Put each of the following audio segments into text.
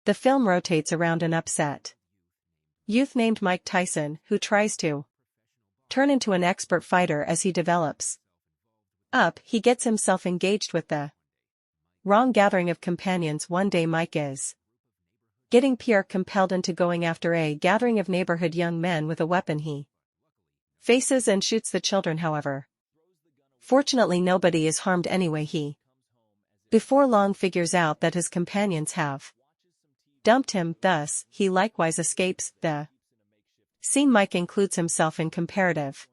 The film rotates around an upset youth named Mike Tyson who tries to turn into an expert fighter as he develops up. He gets himself engaged with the wrong gathering of companions. One day Mike is getting compelled into going after a gathering of neighborhood young men with a weapon he faces and shoots the children. However, fortunately nobody is harmed anyway. He before long figures out that his companions have dumped him, thus, he likewise escapes the scene. Mike includes himself in comparative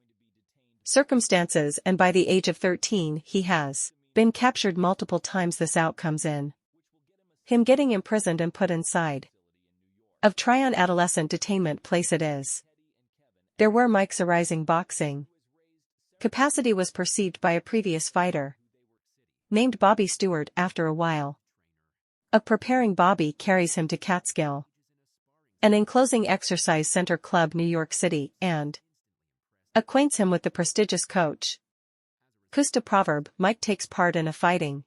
circumstances, and by the age of 13 he has been captured multiple times. This outcomes in him getting imprisoned and put inside of Tryon adolescent detainment place. It is there where Mike's arising boxing capacity was perceived by a previous fighter named Bobby Stewart. After a while of preparing, Bobby carries him to Catskill, an enclosing exercise center club, New York City, and acquaints him with the prestigious coach Kusta. Proverb. Mike takes part in a fighting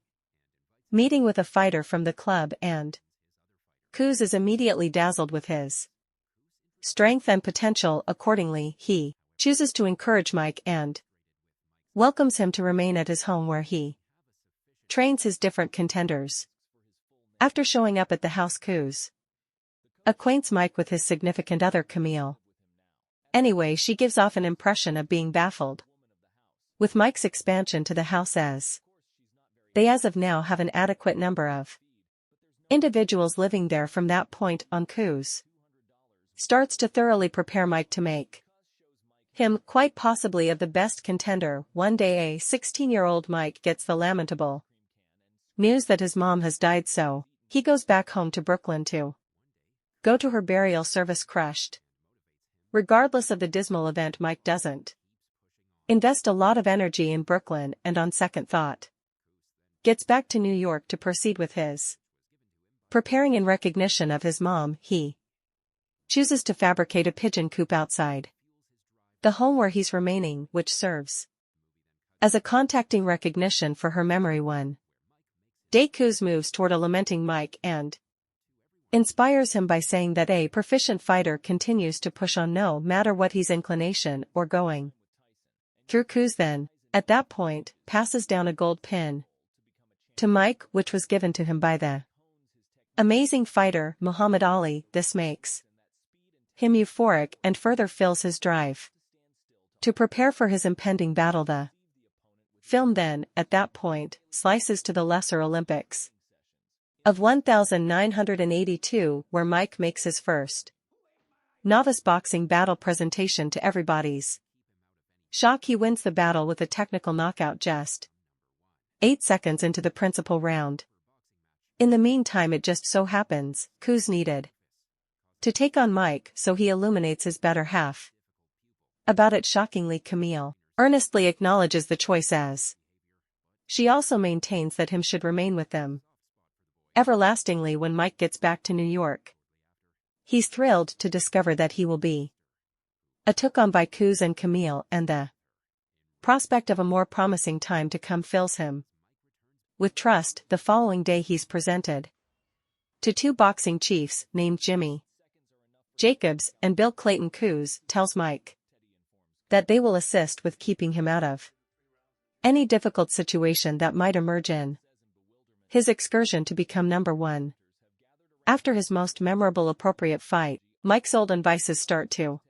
meeting with a fighter from the club, and Kuz is immediately dazzled with his strength and potential. Accordingly, he chooses to encourage Mike and welcomes him to remain at his home where he trains his different contenders. After showing up at the house, Kuz acquaints Mike with his significant other, Camille. Anyway, she gives off an impression of being baffled with Mike's expansion to the house, as they as of now have an adequate number of individuals living there. From that point on, Kuz starts to thoroughly prepare Mike to make him quite possibly of the best contender. One day a 16-year-old Mike gets the lamentable news that his mom has died, so he goes back home to Brooklyn to go to her burial service. Crushed regardless of the dismal event, Mike doesn't invest a lot of energy in Brooklyn, and on second thought gets back to New York to proceed with his preparing. In recognition of his mom, he chooses to fabricate a pigeon coop outside the home where he's remaining, which serves as a contacting recognition for her memory. One day Kuz moves toward a lamenting Mike and inspires him by saying that a proficient fighter continues to push on no matter what his inclination or going through. Kuz then, at that point, passes down a gold pin to Mike, which was given to him by the amazing fighter Muhammad Ali. This makes him euphoric and further fills his drive to prepare for his impending battle. The film then, at that point, slices to the lesser Olympics of 1982, where Mike makes his first novice boxing battle presentation. To everybody's shock, he wins the battle with a technical knockout just 8 seconds into the principal round. In the meantime, it just so happens, Kuz needed to take on Mike, so he illuminates his better half about it. Shockingly, Camille earnestly acknowledges the choice, as she also maintains that him should remain with them everlastingly. When Mike gets back to New York, he's thrilled to discover that he will be took on by Kuz and Camille, and the prospect of a more promising time to come fills him with trust. The following day he's presented to two boxing chiefs named Jimmy Jacobs and Bill Clayton. Kuz tells Mike that they will assist with keeping him out of any difficult situation that might emerge in his excursion to become number one. After his most memorable appropriate fight, Mike's olden vices start to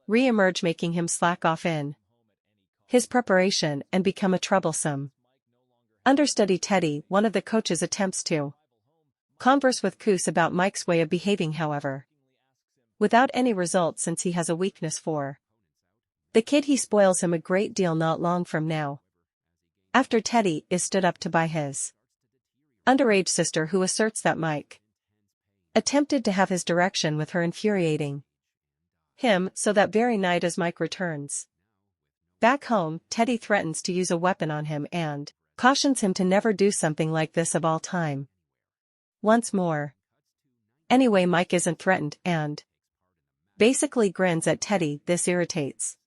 re-emerge, making him slack off in his preparation and become a troublesome understudy. Teddy, one of the coaches, attempts to converse with Kuz about Mike's way of behaving, however, without any result, since he has a weakness for the kid. He spoils him a great deal not long from now, after Teddy is stood up to by his underage sister, who asserts that Mike attempted to have his direction with her, infuriating him. So that very night, as Mike returns back home, Teddy threatens to use a weapon on him and cautions him to never do something like this of all time once more. Anyway, Mike isn't threatened and basically grins at Teddy. This irritates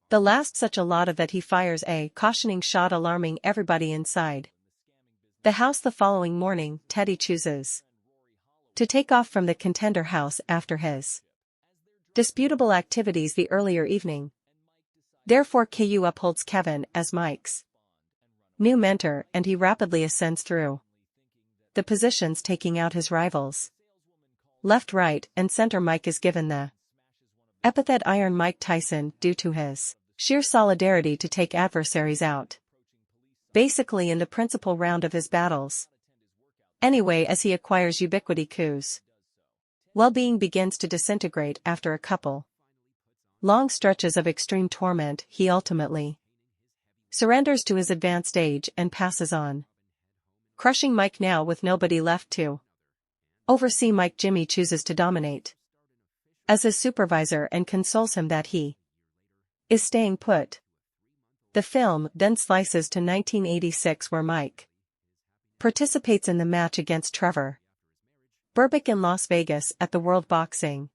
the last such a lot of that he fires a cautioning shot, alarming everybody inside the house. The following morning, Teddy chooses to take off from the contender house after his disputable activities the earlier evening. Therefore KU upholds Kevin as Mike's new mentor and he rapidly ascends through the positions, taking out his rivals. Left, right, and center. Mike is given the epithet Iron Mike Tyson due to his sheer solidarity to take adversaries out, basically in the principal round of his battles. Anyway, as he acquires ubiquity, Ku's well-being begins to disintegrate after a couple long stretches of extreme torment. He ultimately surrenders to his advanced age and passes on, crushing Mike. Now with nobody left to oversee Mike, Jimmy chooses to dominate as his supervisor and consoles him that he is staying put. The film then slices to 1986, where Mike participates in the match against Trevor Berbick in Las Vegas at the World Boxing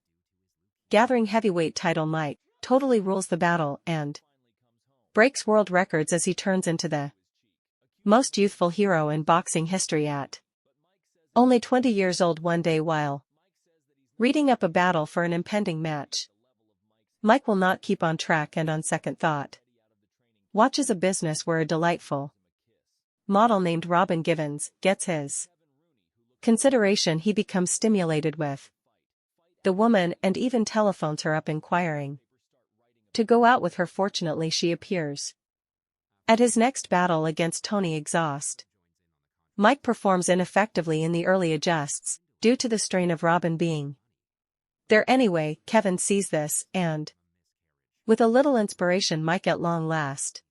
Gathering heavyweight title. Mike totally rules the battle and breaks world records as he turns into the most youthful hero in boxing history at only 20 years old. One day, while reading up a battle for an impending match, Mike will not keep on track and on second thought watches a business where a delightful model named Robin Givens gets his consideration. He becomes stimulated with the woman and even telephones her up inquiring to go out with her. Fortunately, she appears at his next battle against Tony Exhaust. Mike performs ineffectively in the early adjusts, due to the strain of Robin being there. Anyway, Kevin sees this and, with a little inspiration, Mike at long last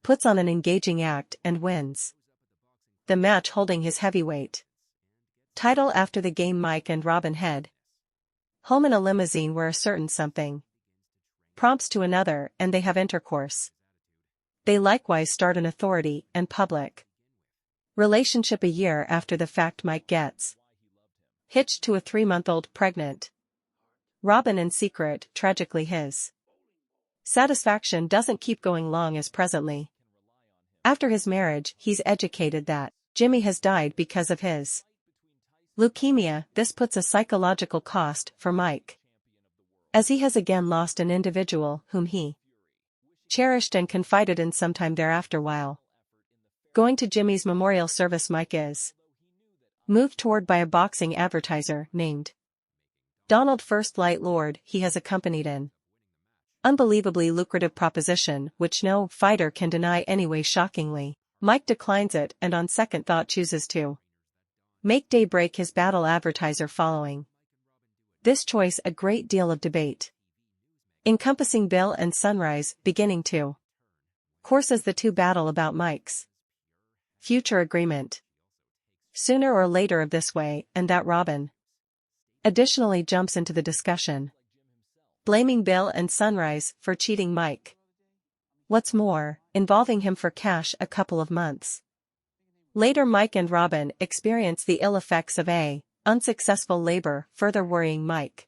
puts on an engaging act and wins the match, holding his heavyweight title. After the game, Mike and Robin head home in a limousine where a certain something prompts to another and they have intercourse. They likewise start an authority and public relationship. A year after the fact, Mike gets hitched to a 3-month-old pregnant Robin in secret. Tragically, his satisfaction doesn't keep going long, as presently after his marriage he's educated that Jimmy has died because of his leukemia. This puts a psychological cost for Mike, as he has again lost an individual whom he cherished and confided in. Sometime thereafter, while going to Jimmy's memorial service, Mike is moved toward by a boxing advertiser named Donald First Light Lord. He has accompanied an unbelievably lucrative proposition which no fighter can deny. Anyway, shockingly, Mike declines it and on second thought chooses to make Daybreak his battle advertiser. Following this choice, a great deal of debate encompassing Bill and Sunrise beginning to course as the two battle about Mike's future agreement. Sooner or later, of this way and that, Robin additionally jumps into the discussion, blaming Bill and Sunrise for cheating Mike. What's more, involving him for cash. A couple of months later, Mike and Robin experience the ill effects of a unsuccessful labor, further worrying Mike.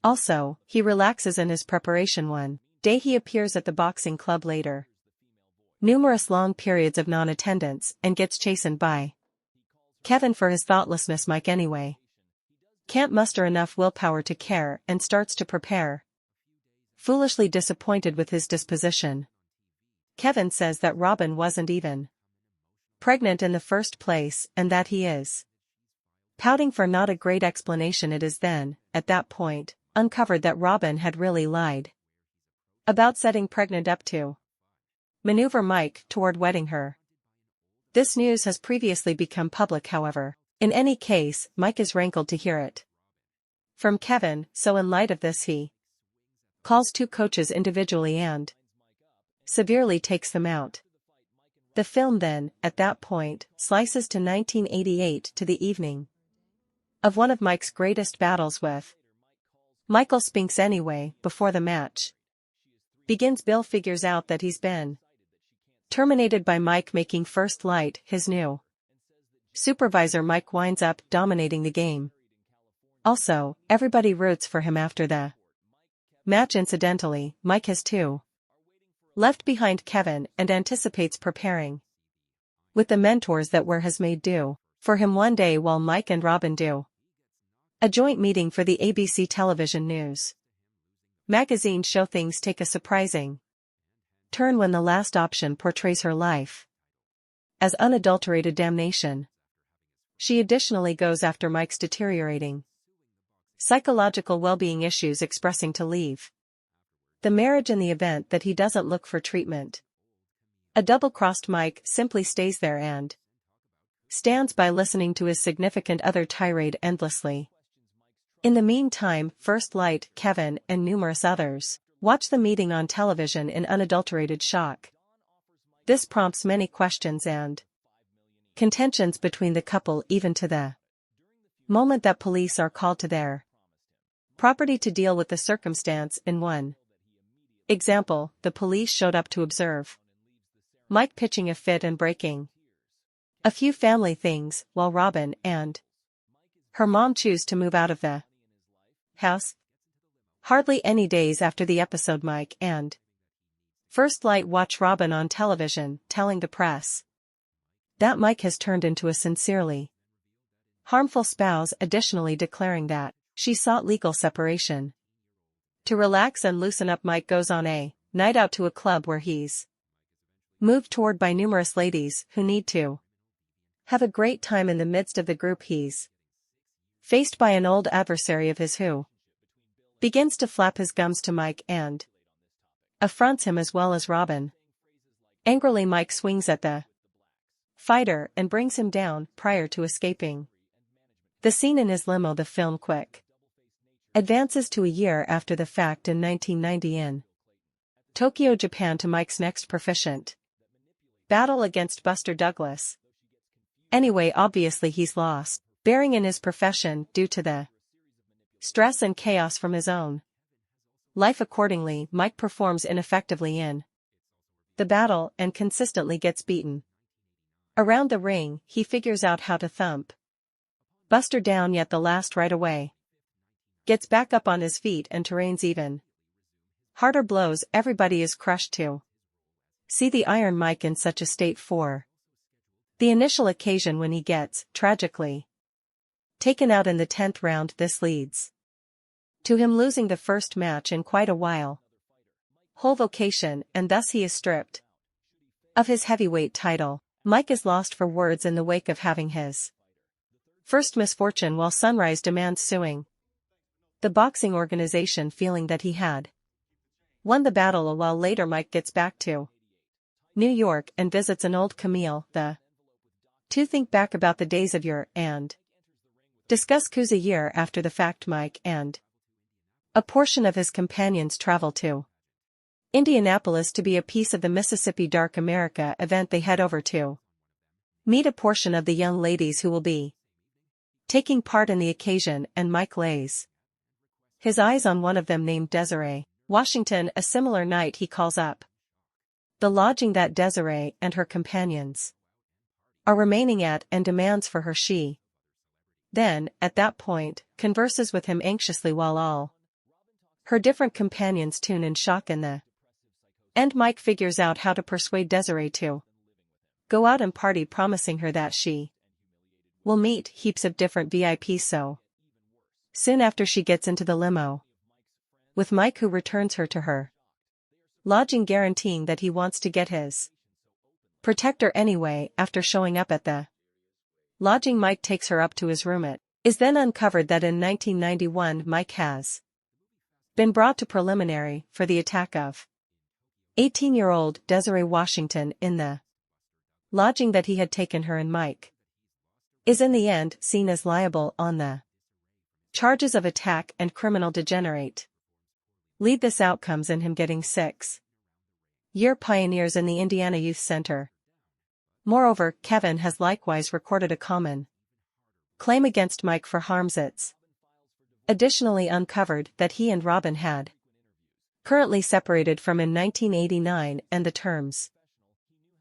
Also, he relaxes in his preparation. One day he appears at the boxing club later numerous long periods of non-attendance and gets chastened by Kevin for his thoughtlessness. Mike, anyway, can't muster enough willpower to care and starts to prepare. Foolishly disappointed with his disposition, Kevin says that Robin wasn't even pregnant in the first place and that he is pouting for not a great explanation. It is then, at that point, uncovered that Robin had really lied about setting pregnant up to maneuver Mike toward wedding her. This news has previously become public, however. In any case, Mike is rankled to hear it from Kevin, so in light of this he calls two coaches individually and severely takes them out. The film then, at that point, slices to 1988, to the evening of one of Mike's greatest battles with Michael Spinks. Anyway, before the match begins, Bill figures out that he's been terminated by Mike, making First Light his new supervisor. Mike winds up dominating the game. Also, everybody roots for him after the match. Incidentally, Mike has too left behind Kevin and anticipates preparing with the mentors that were has made do for him one day, while Mike and Robin do A joint meeting for the ABC television news magazine show things take a surprising turn when the last option portrays her life as unadulterated damnation. She additionally goes after Mike's deteriorating psychological well-being issues, expressing to leave the marriage in the event that he doesn't look for treatment. A double-crossed Mike simply stays there and stands by, listening to his significant other tirade endlessly. In the meantime, First Light, Kevin, and numerous others watch the meeting on television in unadulterated shock. This prompts many questions and contentions between the couple, even to the moment that police are called to their property to deal with the circumstance. In one example, the police showed up to observe Mike pitching a fit and breaking a few family things, while Robin and her mom choose to move out of the house. Hardly any days after the episode, Mike and First Light watch Robin on television, telling the press that Mike has turned into a sincerely harmful spouse, additionally declaring that she sought legal separation to relax and loosen up. Mike goes on a night out to a club where he's moved toward by numerous ladies who need to have a great time. In the midst of the group, he's faced by an old adversary of his who begins to flap his gums to Mike and affronts him as well as Robin. Angrily, Mike swings at the fighter and brings him down prior to escaping the scene in his limo. The film quick advances to a year after the fact, in 1990, in Tokyo, Japan, to Mike's next proficient battle against Buster Douglas. Anyway, obviously he's lost bearing in his profession due to the stress and chaos from his own life. Accordingly, Mike performs ineffectively in the battle and consistently gets beaten. Around the ring, he figures out how to thump Buster down, yet the last right away gets back up on his feet and terrains even harder blows. Everybody is crushed to see the Iron Mike in such a state for the initial occasion when he gets, tragically, taken out in the 10th round. This leads to him losing the first match in quite a while whole vocation, and thus he is stripped of his heavyweight title. Mike is lost for words in the wake of having his first misfortune, while Sunrise demands suing the boxing organization, feeling that he had won the battle. A while later, Mike gets back to New York and visits an old Camille. The two think back about the days of yore and discuss coups. A year after the fact, Mike and a portion of his companions travel to Indianapolis to be a piece of the Mississippi Dark America event. They head over to meet a portion of the young ladies who will be taking part in the occasion, and Mike lays his eyes on one of them named Desiree Washington. A similar night, he calls up the lodging that Desiree and her companions are remaining at and demands for her. She then, at that point, converses with him anxiously while all her different companions tune in shock. In the end, Mike figures out how to persuade Desiree to go out and party, promising her that she will meet heaps of different VIPs so soon after she gets into the limo with Mike, who returns her to her lodging, guaranteeing that he wants to get his protector anyway. After showing up at the lodging, Mike takes her up to his room. It is then uncovered that in 1991 Mike has been brought to preliminary for the attack of 18-year-old Desiree Washington in the lodging that he had taken her in. Mike is in the end seen as liable on the charges of attack and criminal degenerate lead. This outcomes in him getting 6-year pioneers in the Indiana Youth Center. Moreover, Kevin has likewise recorded a common claim against Mike for harms. It's additionally uncovered that he and Robin had currently separated from in 1989, and the terms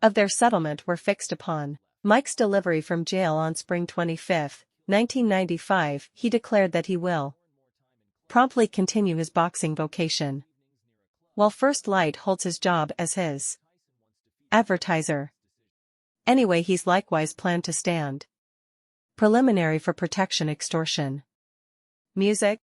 of their settlement were fixed upon Mike's delivery from jail on spring 25, 1995. He declared that he will promptly continue his boxing vocation, while First Light holds his job as his advertiser. Anyway, he's likewise planned to stand preliminary for protection extortion. music,